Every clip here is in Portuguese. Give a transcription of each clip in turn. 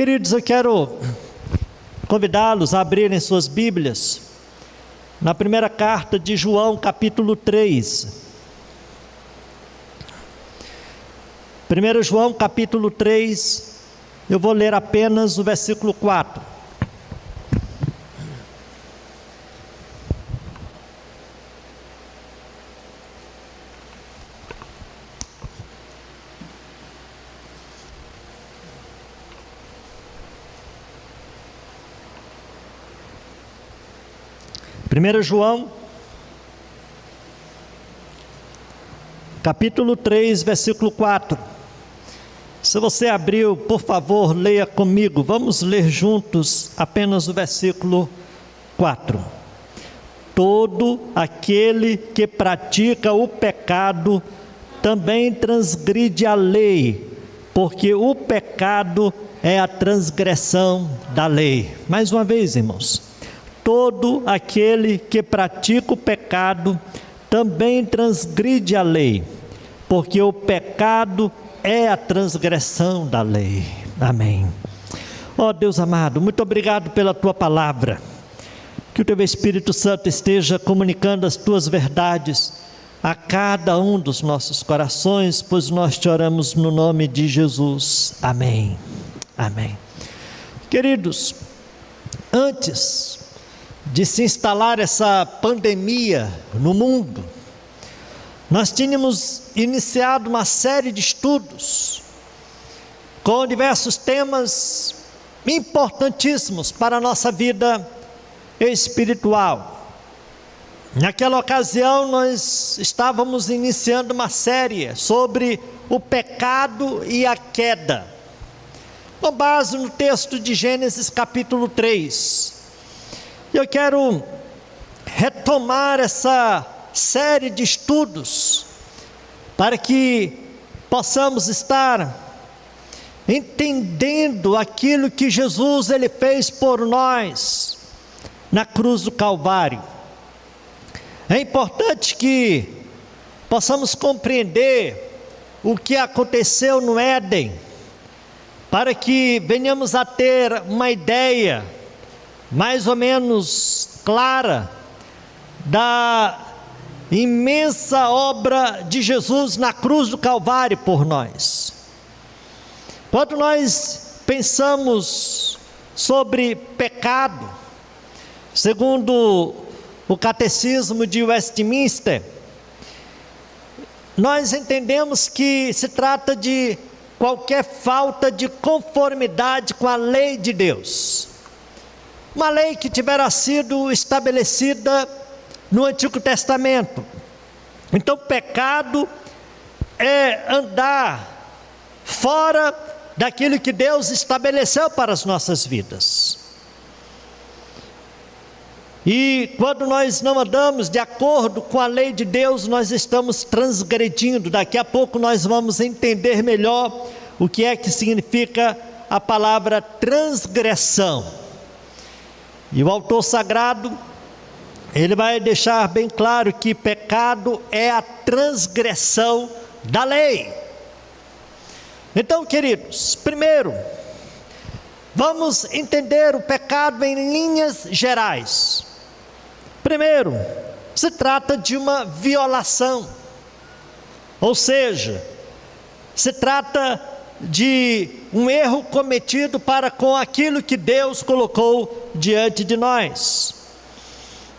Queridos, eu quero convidá-los a abrirem suas Bíblias na primeira carta de João, capítulo 3. 1 João, capítulo 3, eu vou ler apenas o versículo 4. Primeiro João, capítulo 3, versículo 4. Se você abriu, por favor, leia comigo. Vamos ler juntos apenas o versículo 4. Todo aquele que pratica o pecado também transgride a lei, porque o pecado é a transgressão da lei. Mais uma vez, irmãos. Todo aquele que pratica o pecado também transgride a lei, porque o pecado é a transgressão da lei. Amém. Ó Deus amado, muito obrigado pela Tua palavra. Que o Teu Espírito Santo esteja comunicando as Tuas verdades a cada um dos nossos corações, pois nós te oramos no nome de Jesus. Amém. Amém. Queridos, antes de se instalar essa pandemia no mundo, nós tínhamos iniciado uma série de estudos com diversos temas importantíssimos para a nossa vida espiritual. Naquela ocasião nós estávamos iniciando uma série sobre o pecado e a queda, com base no texto de Gênesis capítulo 3. Eu quero retomar essa série de estudos para que possamos estar entendendo aquilo que Jesus ele fez por nós na cruz do Calvário. É importante que possamos compreender o que aconteceu no Éden, para que venhamos a ter uma ideia mais ou menos clara da imensa obra de Jesus na cruz do Calvário por nós. Quando nós pensamos sobre pecado, segundo o Catecismo de Westminster, nós entendemos que se trata de qualquer falta de conformidade com a lei de Deus. Uma lei que tivera sido estabelecida no Antigo Testamento. Então, pecado é andar fora daquilo que Deus estabeleceu para as nossas vidas. E quando nós não andamos de acordo com a lei de Deus, nós estamos transgredindo. Daqui a pouco nós vamos entender melhor o que é que significa a palavra transgressão. E o autor sagrado, ele vai deixar bem claro que pecado é a transgressão da lei. Então, queridos, primeiro, vamos entender o pecado em linhas gerais. Primeiro, se trata de uma violação, ou seja, se trata de um erro cometido para com aquilo que Deus colocou diante de nós.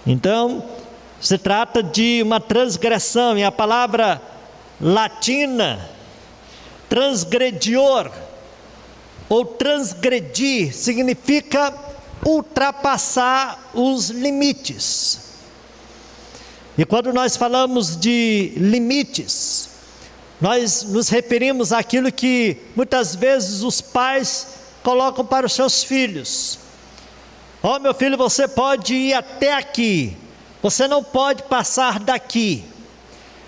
Então, se trata de uma transgressão, e a palavra latina, transgredior, ou transgredir, significa ultrapassar os limites. E quando nós falamos de limites, nós nos referimos àquilo que muitas vezes os pais colocam para os seus filhos. Ó, meu filho, você pode ir até aqui, você não pode passar daqui.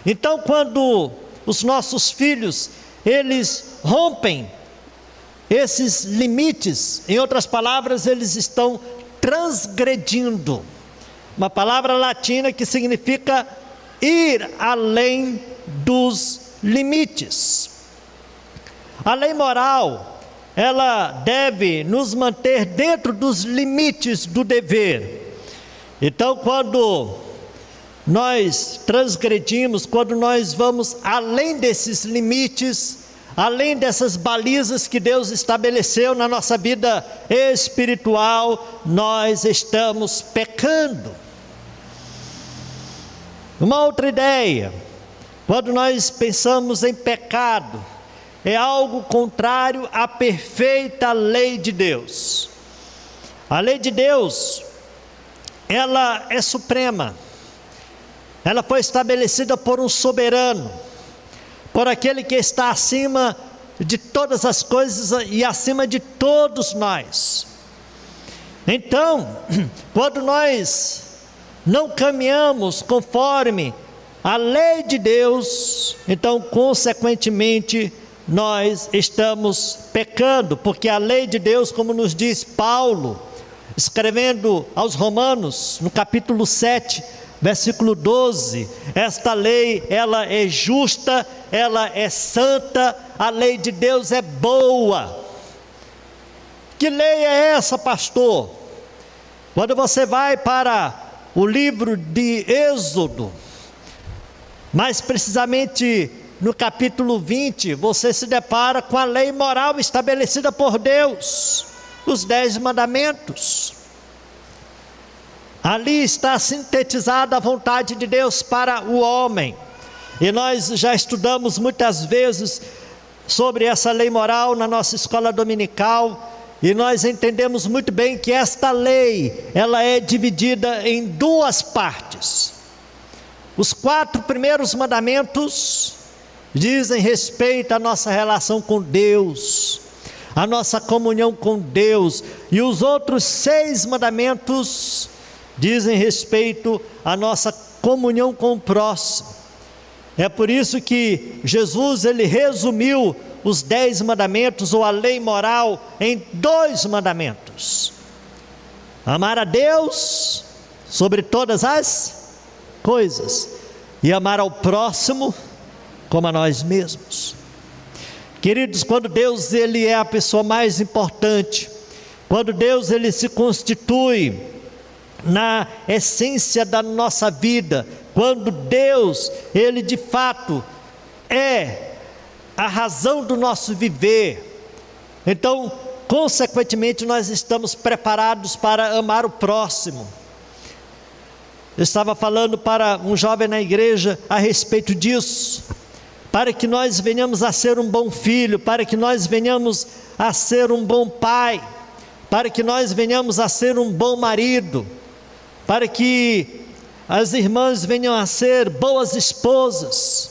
Então, quando os nossos filhos, eles rompem esses limites, em outras palavras, eles estão transgredindo. Uma palavra latina que significa ir além dos limites. A lei moral, ela deve nos manter dentro dos limites do dever. Então, quando nós transgredimos, quando nós vamos além desses limites, além dessas balizas que Deus estabeleceu na nossa vida espiritual, nós estamos pecando. Uma outra ideia, quando nós pensamos em pecado, é algo contrário à perfeita lei de Deus. A lei de Deus, ela é suprema. Ela foi estabelecida por um soberano, por aquele que está acima de todas as coisas e acima de todos nós. Então, quando nós não caminhamos conforme a lei de Deus, então, consequentemente, nós estamos pecando, porque a lei de Deus, como nos diz Paulo, escrevendo aos Romanos, no capítulo 7, versículo 12, esta lei, ela é justa, ela é santa, a lei de Deus é boa. Que lei é essa, pastor? Quando você vai para o livro de Êxodo, mais precisamente no capítulo 20, você se depara com a lei moral estabelecida por Deus, os 10 mandamentos. Ali está sintetizada a vontade de Deus para o homem, e nós já estudamos muitas vezes sobre essa lei moral na nossa escola dominical, e nós entendemos muito bem que esta lei, ela é dividida em 2 partes. Os 4 primeiros mandamentos dizem respeito à nossa relação com Deus, a nossa comunhão com Deus, e os outros 6 mandamentos dizem respeito à nossa comunhão com o próximo. É por isso que Jesus, ele resumiu os 10 mandamentos, ou a lei moral, em 2 mandamentos: amar a Deus sobre todas as coisas, e amar ao próximo como a nós mesmos. Queridos, quando Deus, ele é a pessoa mais importante, quando Deus, ele se constitui na essência da nossa vida, quando Deus, ele de fato é a razão do nosso viver, então, consequentemente, nós estamos preparados para amar o próximo. Eu estava falando para um jovem na igreja a respeito disso, para que nós venhamos a ser um bom filho, para que nós venhamos a ser um bom pai, para que nós venhamos a ser um bom marido, para que as irmãs venham a ser boas esposas,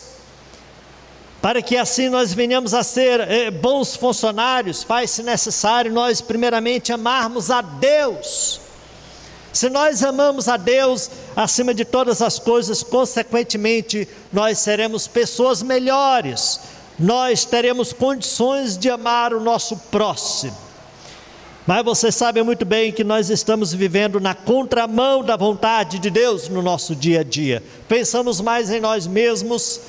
para que assim nós venhamos a ser bons funcionários. Faz-se necessário nós primeiramente amarmos a Deus. Se nós amamos a Deus acima de todas as coisas, consequentemente nós seremos pessoas melhores, nós teremos condições de amar o nosso próximo. Mas você sabe muito bem que nós estamos vivendo na contramão da vontade de Deus no nosso dia a dia. Pensamos mais em nós mesmos.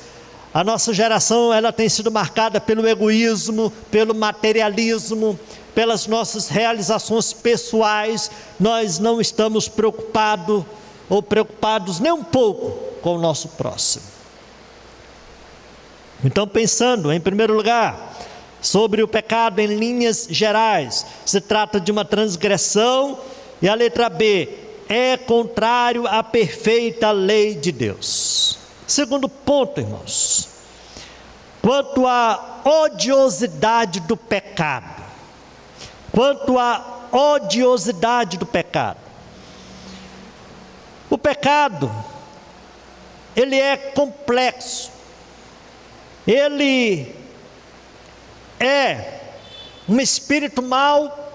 A nossa geração, ela tem sido marcada pelo egoísmo, pelo materialismo, pelas nossas realizações pessoais. Nós não estamos preocupados nem um pouco com o nosso próximo. Então, pensando em primeiro lugar sobre o pecado em linhas gerais, se trata de uma transgressão, e a letra B é contrário à perfeita lei de Deus. Segundo ponto, irmãos, quanto à odiosidade do pecado. Quanto à odiosidade do pecado. O pecado, ele é complexo. Ele é um espírito mau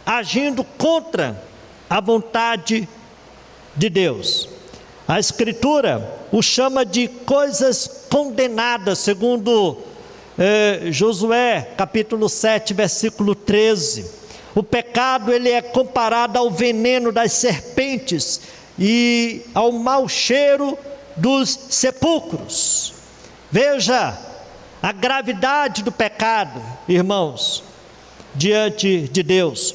agindo contra a vontade de Deus. A Escritura o chama de coisas condenadas, segundo Josué, capítulo 7, versículo 13. O pecado, ele é comparado ao veneno das serpentes e ao mau cheiro dos sepulcros. Veja a gravidade do pecado, irmãos. diante de Deus.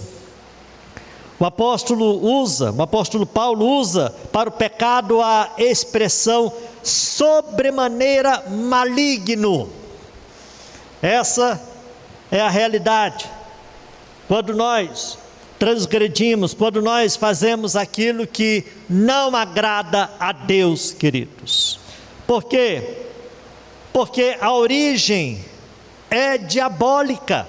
O apóstolo Paulo usa para o pecado a expressão sobremaneira maligno. Essa é a realidade. Quando nós transgredimos, quando nós fazemos aquilo que não agrada a Deus, queridos. Por quê? Porque a origem é diabólica.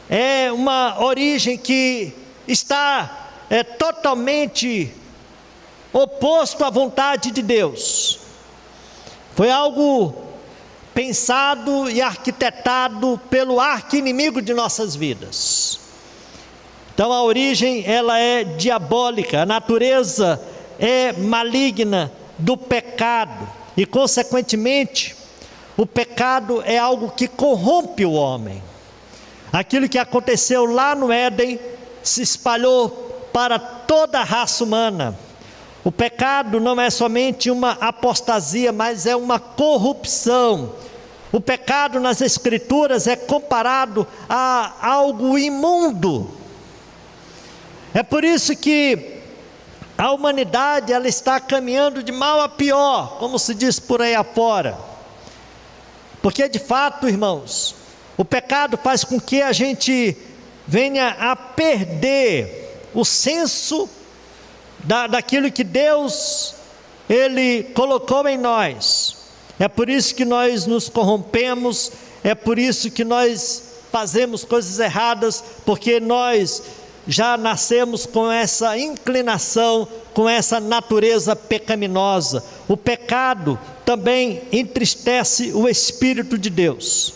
É uma origem que está totalmente oposto à vontade de Deus. Foi algo pensado e arquitetado pelo arqui-inimigo de nossas vidas. Então a origem, ela é diabólica, a natureza é maligna do pecado e, consequentemente, o pecado é algo que corrompe o homem. Aquilo que aconteceu lá no Éden se espalhou para toda a raça humana. O pecado não é somente uma apostasia, mas é uma corrupção. O pecado nas Escrituras é comparado a algo imundo. É por isso que a humanidade, ela está caminhando de mal a pior, como se diz por aí afora. Porque de fato, irmãos, o pecado faz com que a gente venha a perder o senso daquilo que Deus, Ele colocou em nós. É por isso que nós nos corrompemos, é por isso que nós fazemos coisas erradas, porque nós já nascemos com essa inclinação, com essa natureza pecaminosa. O pecado também entristece o Espírito de Deus.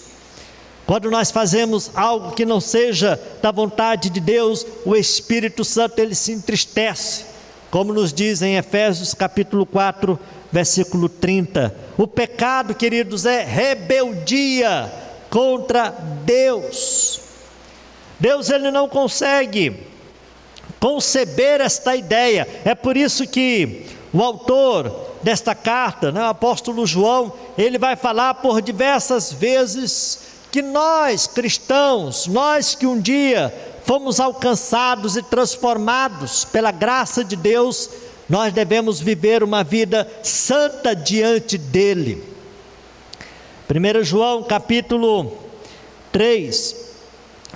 Quando nós fazemos algo que não seja da vontade de Deus, o Espírito Santo, ele se entristece, como nos diz em Efésios capítulo 4, versículo 30. O pecado, queridos, é rebeldia contra Deus. Deus, ele não consegue conceber esta ideia. É por isso que o autor desta carta, o apóstolo João, ele vai falar por diversas vezes que nós cristãos, nós que um dia fomos alcançados e transformados pela graça de Deus, nós devemos viver uma vida santa diante dele. 1 João capítulo 3,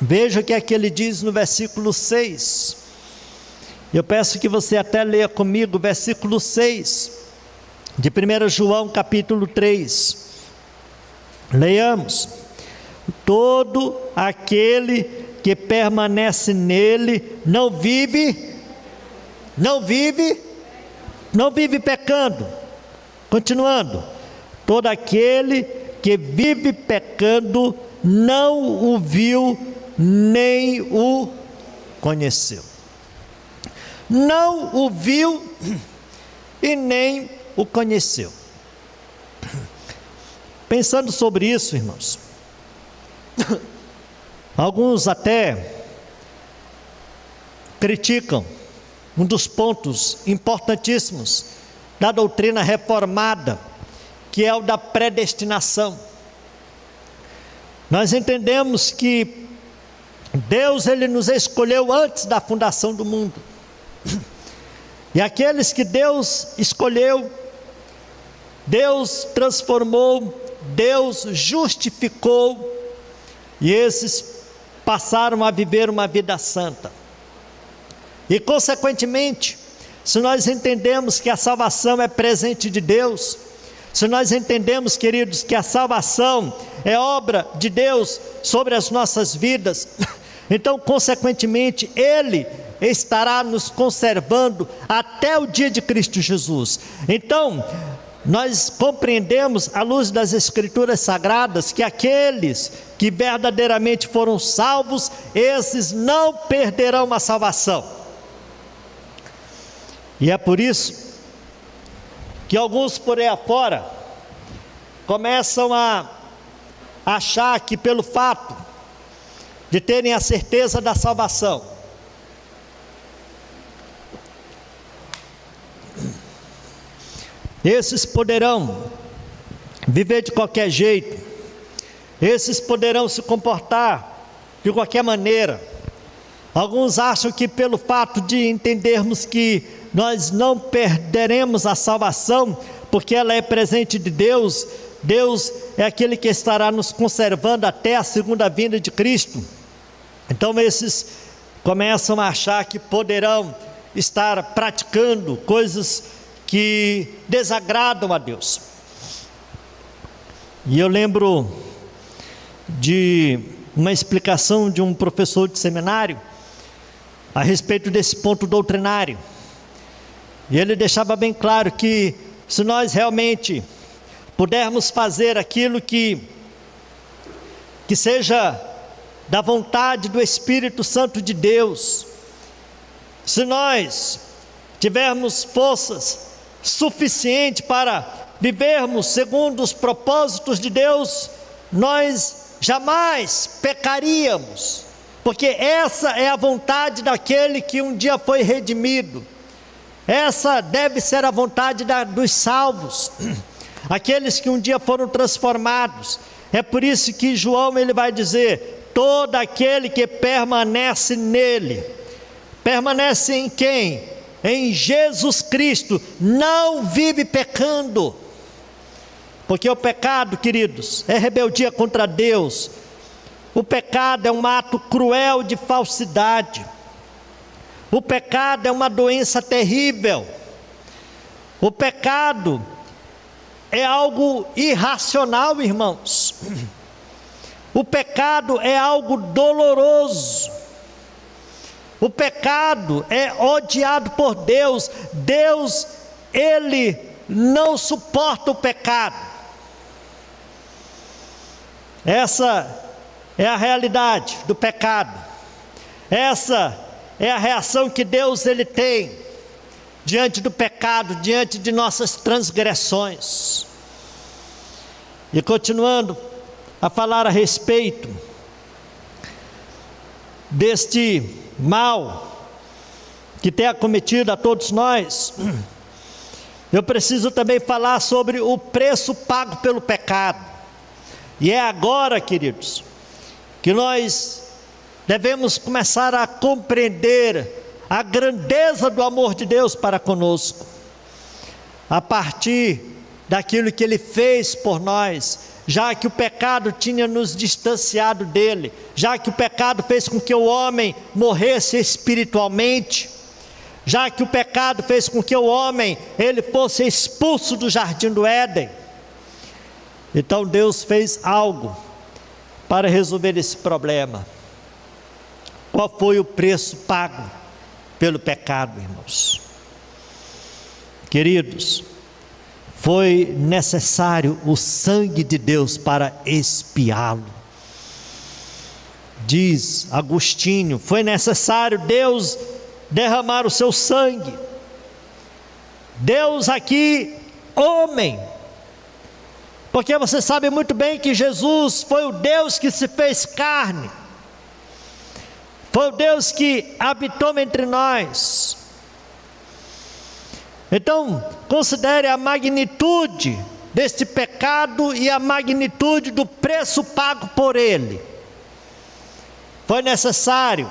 veja o que é que ele diz no versículo 6. Eu peço que você até leia comigo o versículo 6 de 1 João capítulo 3. Leiamos. Todo aquele que permanece nele não vive pecando. Continuando. Todo aquele que vive pecando não o viu nem o conheceu. Não o viu e nem o conheceu. Pensando sobre isso, irmãos, alguns até criticam um dos pontos importantíssimos da doutrina reformada, que é o da predestinação. Nós entendemos que Deus, ele nos escolheu antes da fundação do mundo, e aqueles que Deus escolheu, Deus transformou, Deus justificou, e esses passaram a viver uma vida santa. E consequentemente, se nós entendemos que a salvação é presente de Deus, se nós entendemos, queridos, que a salvação é obra de Deus sobre as nossas vidas, então consequentemente Ele estará nos conservando até o dia de Cristo Jesus. Então nós compreendemos, à luz das Escrituras Sagradas, que aqueles que verdadeiramente foram salvos, esses não perderão a salvação. E é por isso que alguns por aí afora começam a achar que pelo fato de terem a certeza da salvação, esses poderão viver de qualquer jeito, Esses poderão se comportar de qualquer maneira. Alguns acham que pelo fato de entendermos que nós não perderemos a salvação, porque ela é presente de Deus, Deus é aquele que estará nos conservando até a segunda vinda de Cristo. Então esses começam a achar que poderão estar praticando coisas que desagradam a Deus. E eu lembro de uma explicação de um professor de seminário a respeito desse ponto doutrinário. E ele deixava bem claro que se nós realmente pudermos fazer aquilo que seja da vontade do Espírito Santo de Deus, se nós tivermos forças suficientes para vivermos segundo os propósitos de Deus, nós jamais pecaríamos, porque essa é a vontade daquele que um dia foi redimido. Essa deve ser a vontade dos salvos, aqueles que um dia foram transformados. É por isso que João ele vai dizer: todo aquele que permanece nele, permanece em quem? Em Jesus Cristo, não vive pecando. Porque o pecado, queridos, é rebeldia contra Deus. O pecado é um ato cruel de falsidade. O pecado é uma doença terrível. O pecado é algo irracional, irmãos. O pecado é algo doloroso. O pecado é odiado por Deus. Deus, Ele não suporta o pecado. Essa é a realidade do pecado. Essa é a reação que Deus ele tem diante do pecado, diante de nossas transgressões. E continuando a falar a respeito deste mal que tem acometido a todos nós, eu preciso também falar sobre o preço pago pelo pecado. E é agora, queridos, que nós devemos começar a compreender a grandeza do amor de Deus para conosco, a partir daquilo que Ele fez por nós, já que o pecado tinha nos distanciado dEle, já que o pecado fez com que o homem morresse espiritualmente, já que o pecado fez com que o homem ele fosse expulso do jardim do Éden. Então Deus fez algo para resolver esse problema. Qual foi o preço pago pelo pecado, irmãos? Queridos, foi necessário o sangue de Deus para expiá-lo. Diz Agostinho, foi necessário Deus derramar o seu sangue. Deus aqui, homem, porque você sabe muito bem que Jesus foi o Deus que se fez carne, foi o Deus que habitou entre nós. Então, considere a magnitude deste pecado e a magnitude do preço pago por ele. Foi necessário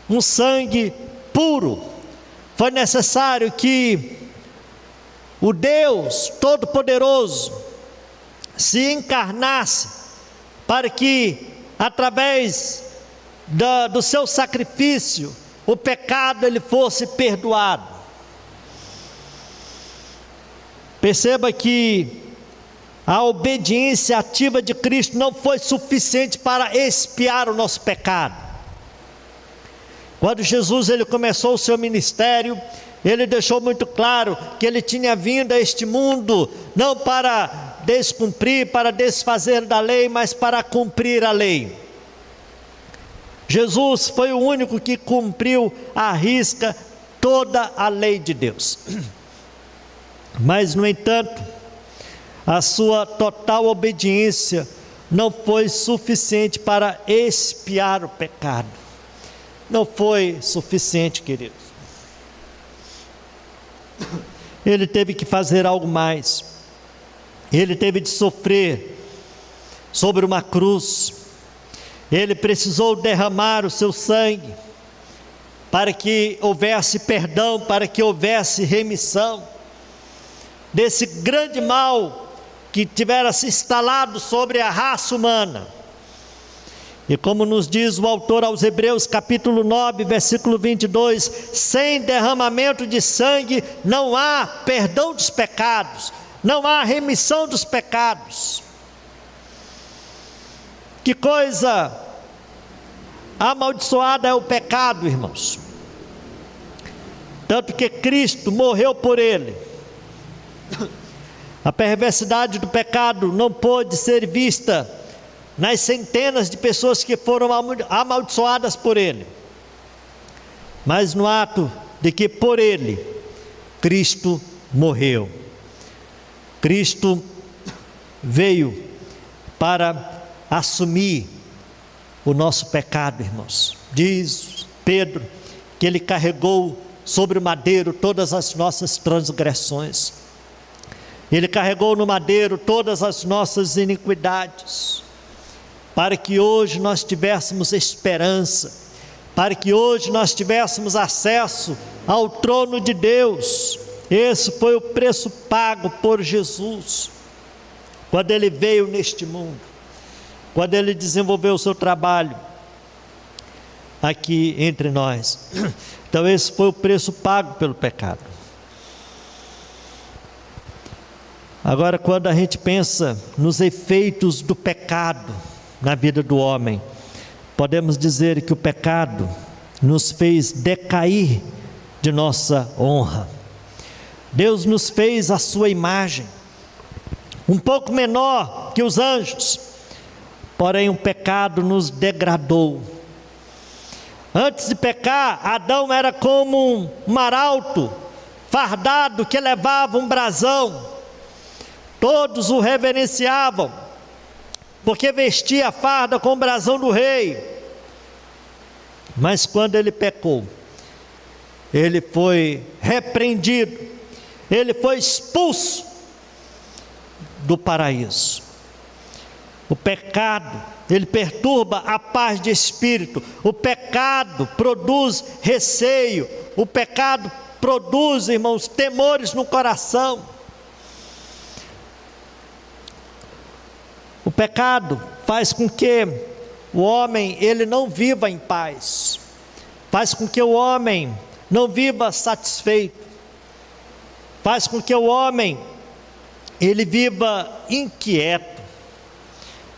um sangue puro, foi necessário que o Deus Todo-Poderoso se encarnasse para que, através do seu sacrifício, o pecado ele fosse perdoado. Perceba que a obediência ativa de Cristo não foi suficiente para expiar o nosso pecado. Quando Jesus ele começou o seu ministério, ele deixou muito claro que ele tinha vindo a este mundo não para descumprir, para desfazer da lei, mas para cumprir a lei. Jesus foi o único que cumpriu à risca toda a lei de Deus. Mas, no entanto, a sua total obediência não foi suficiente para expiar o pecado. Não foi suficiente, queridos. Ele teve que fazer algo mais. Ele teve de sofrer sobre uma cruz. Ele precisou derramar o seu sangue para que houvesse perdão, para que houvesse remissão desse grande mal que tivera se instalado sobre a raça humana. E como nos diz o autor aos Hebreus, capítulo 9, versículo 22, sem derramamento de sangue não há perdão dos pecados, não há remissão dos pecados. Que coisa amaldiçoada é o pecado, irmãos. Tanto que Cristo morreu por ele. A perversidade do pecado não pôde ser vista nas centenas de pessoas que foram amaldiçoadas por ele, mas no ato de que por ele Cristo morreu. Cristo veio para assumir o nosso pecado, irmãos. Diz Pedro que ele carregou sobre o madeiro todas as nossas transgressões. Ele carregou no madeiro todas as nossas iniquidades, para que hoje nós tivéssemos esperança, para que hoje nós tivéssemos acesso ao trono de Deus. Esse foi o preço pago por Jesus, quando ele veio neste mundo, quando ele desenvolveu o seu trabalho aqui entre nós. Então esse foi o preço pago pelo pecado. Agora, quando a gente pensa nos efeitos do pecado na vida do homem, podemos dizer que o pecado nos fez decair de nossa honra. Deus nos fez a sua imagem, um pouco menor que os anjos, porém o pecado nos degradou. Antes de pecar, Adão era como um arauto fardado que levava um brasão. Todos o reverenciavam, porque vestia a farda com o brasão do rei. Mas quando ele pecou, ele foi repreendido, ele foi expulso do paraíso. O pecado, ele perturba a paz de espírito. O pecado produz receio. O pecado produz, irmãos, temores no coração. O pecado faz com que o homem, ele não viva em paz, faz com que o homem não viva satisfeito, faz com que o homem, ele viva inquieto.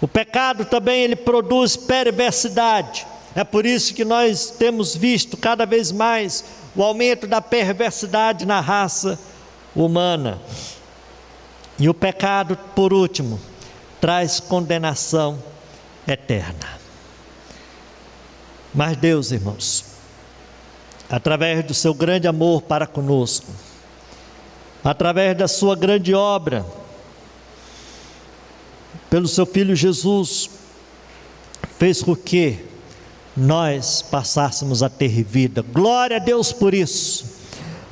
O pecado também, ele produz perversidade. É por isso que nós temos visto cada vez mais o aumento da perversidade na raça humana. E o pecado, por último, traz condenação eterna. Mas Deus, irmãos, através do seu grande amor para conosco, através da sua grande obra, pelo seu Filho Jesus, fez com que nós passássemos a ter vida. Glória a Deus por isso,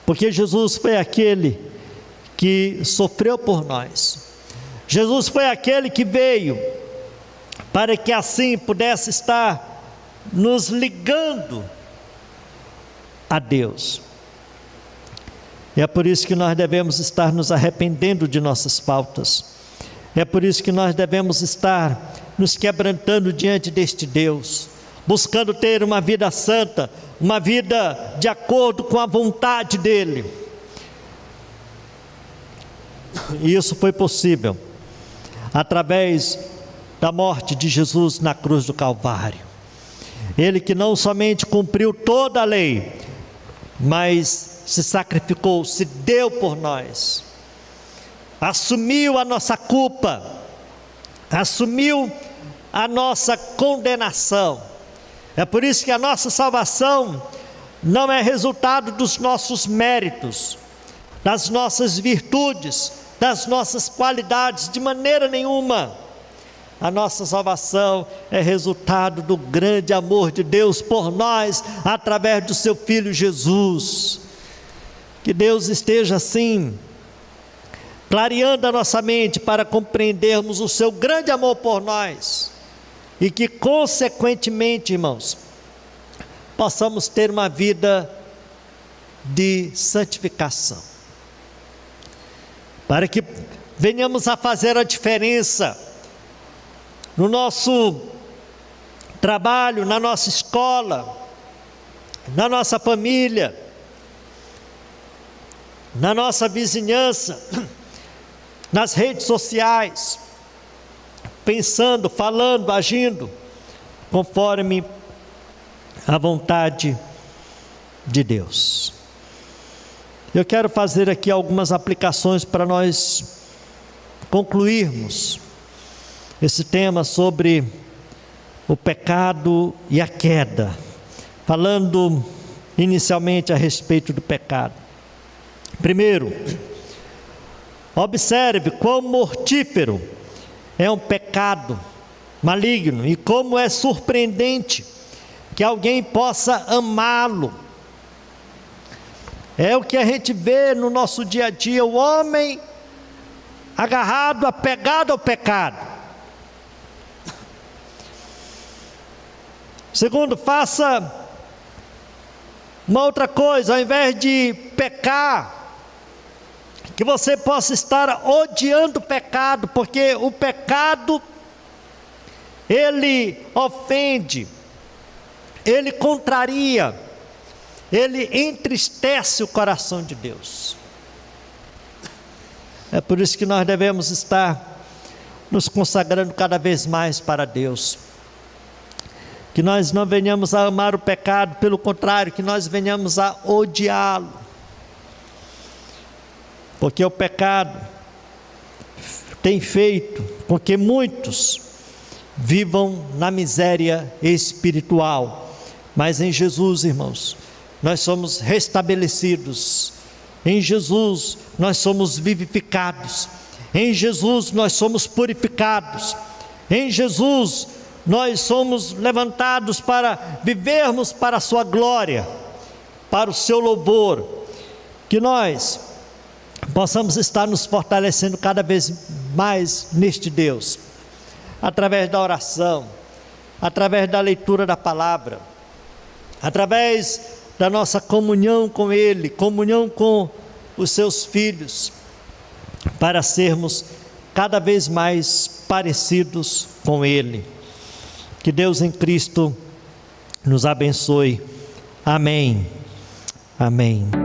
porque Jesus foi aquele que sofreu por nós. Jesus foi aquele que veio para que assim pudesse estar nos ligando a Deus. E é por isso que nós devemos estar nos arrependendo de nossas faltas. É por isso que nós devemos estar nos quebrantando diante deste Deus, buscando ter uma vida santa, uma vida de acordo com a vontade dEle. E isso foi possível através da morte de Jesus na cruz do Calvário. Ele que não somente cumpriu toda a lei, mas se sacrificou, se deu por nós, assumiu a nossa culpa, assumiu a nossa condenação. É por isso que a nossa salvação não é resultado dos nossos méritos, das nossas virtudes, das nossas qualidades, de maneira nenhuma. A nossa salvação é resultado do grande amor de Deus por nós, através do seu Filho Jesus. Que Deus esteja assim clareando a nossa mente para compreendermos o seu grande amor por nós e que, consequentemente, irmãos, possamos ter uma vida de santificação, para que venhamos a fazer a diferença no nosso trabalho, na nossa escola, na nossa família, na nossa vizinhança, nas redes sociais, pensando, falando, agindo conforme a vontade de Deus. Eu quero fazer aqui algumas aplicações para nós concluirmos esse tema sobre o pecado e a queda, falando inicialmente a respeito do pecado. Primeiro, observe quão mortífero é um pecado maligno e como é surpreendente que alguém possa amá-lo. É o que a gente vê no nosso dia a dia, o homem agarrado, apegado ao pecado. Segundo, faça uma outra coisa, ao invés de pecar, que você possa estar odiando o pecado, porque o pecado, ele ofende, ele contraria, ele entristece o coração de Deus. É por isso que nós devemos estar nos consagrando cada vez mais para Deus. Que nós não venhamos a amar o pecado, pelo contrário, que nós venhamos a odiá-lo. Porque o pecado tem feito com que muitos vivam na miséria espiritual. Mas em Jesus, irmãos, nós somos restabelecidos. Em Jesus nós somos vivificados. Em Jesus nós somos purificados. Em Jesus nós somos levantados para vivermos para a sua glória, para o seu louvor. Que nós possamos estar nos fortalecendo cada vez mais neste Deus, através da oração, através da leitura da palavra, através da nossa comunhão com Ele, comunhão com os seus filhos, para sermos cada vez mais parecidos com Ele. Que Deus em Cristo nos abençoe. Amém. Amém.